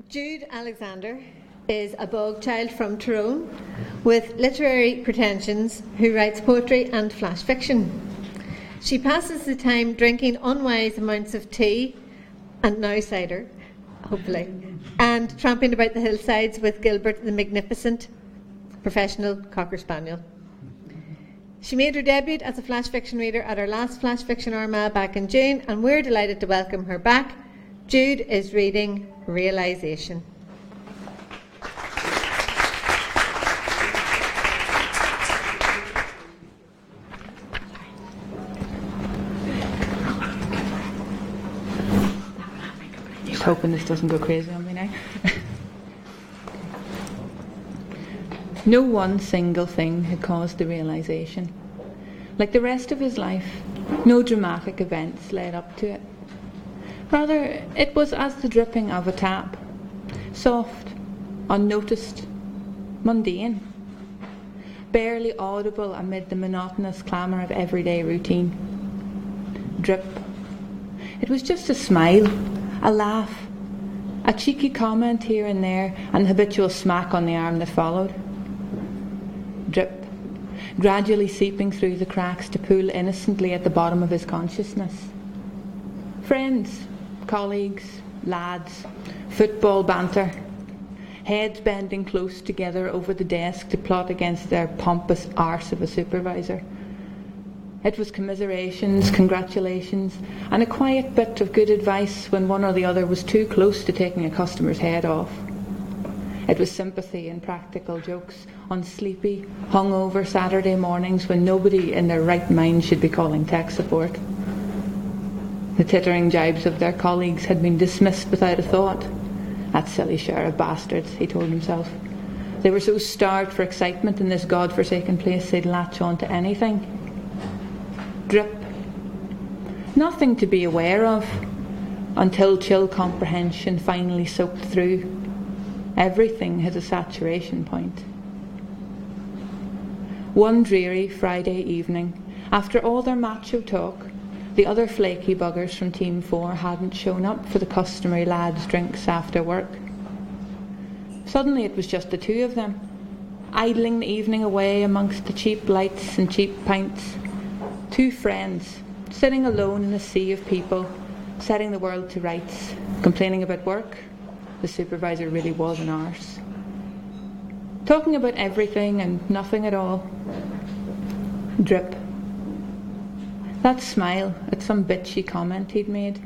Jude Alexander is a bog child from Tyrone with literary pretensions who writes poetry and flash fiction. She passes the time drinking unwise amounts of tea and now cider, hopefully, and tramping about the hillsides with Gilbert the magnificent, professional Cocker Spaniel. She made her debut as a flash fiction reader at our last Flash Fiction Armagh back in June, and we're delighted to welcome her back. Jude is reading Realisation. Just hoping this doesn't go crazy on me now. No one single thing had caused the realisation. Like the rest of his life, no dramatic events led up to it. Rather, it was as the dripping of a tap, soft, unnoticed, mundane, barely audible amid the monotonous clamour of everyday routine. Drip. It was just a smile, a laugh, a cheeky comment here and there, and the habitual smack on the arm that followed. Drip, gradually seeping through the cracks to pool innocently at the bottom of his consciousness. Friends, colleagues, lads, football banter, heads bending close together over the desk to plot against their pompous arse of a supervisor. It was commiserations, congratulations, and a quiet bit of good advice when one or the other was too close to taking a customer's head off. It was sympathy and practical jokes on sleepy, hungover Saturday mornings when nobody in their right mind should be calling tech support. The tittering jibes of their colleagues had been dismissed without a thought. That silly share of bastards, he told himself. They were so starved for excitement in this god-forsaken place they'd latch on to anything. Drip. Nothing to be aware of until chill comprehension finally soaked through. Everything has a saturation point. One dreary Friday evening, after all their macho talk, the other flaky buggers from Team 4 hadn't shown up for the customary lads' drinks after work. Suddenly it was just the two of them, idling the evening away amongst the cheap lights and cheap pints. Two friends, sitting alone in a sea of people, setting the world to rights, complaining about work. The supervisor really was an arse. Talking about everything and nothing at all. Drip. That smile at some bitchy comment he'd made.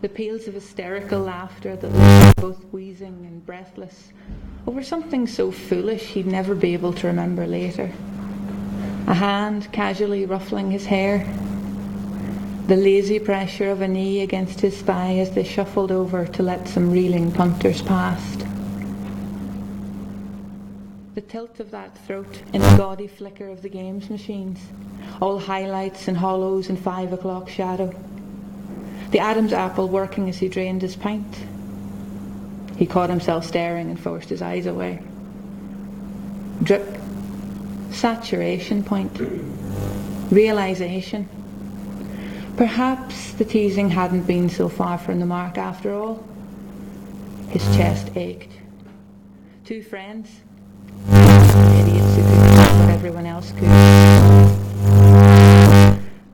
The peals of hysterical laughter that left him both wheezing and breathless over something so foolish he'd never be able to remember later. A hand casually ruffling his hair. The lazy pressure of a knee against his thigh as they shuffled over to let some reeling punters past. The tilt of that throat in the gaudy flicker of the games machines, all highlights and hollows in 5 o'clock shadow. The Adam's apple working as he drained his pint. He caught himself staring and forced his eyes away. Drip. Saturation point. Realisation. Perhaps the teasing hadn't been so far from the mark after all. His chest ached. Two friends. Idiots who couldn't do what everyone else could.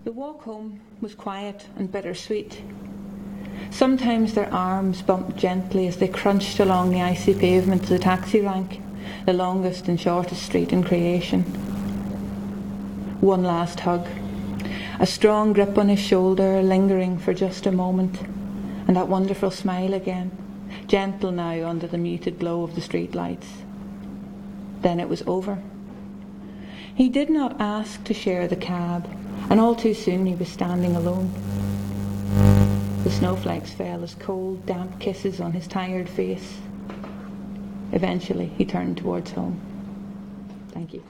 The walk home was quiet and bittersweet. Sometimes their arms bumped gently as they crunched along the icy pavement to the taxi rank, the longest and shortest street in creation. One last hug. A strong grip on his shoulder, lingering for just a moment, and that wonderful smile again, gentle now under the muted glow of the street lights. Then it was over. He did not ask to share the cab, and all too soon he was standing alone. The snowflakes fell as cold, damp kisses on his tired face. Eventually he turned towards home. Thank you.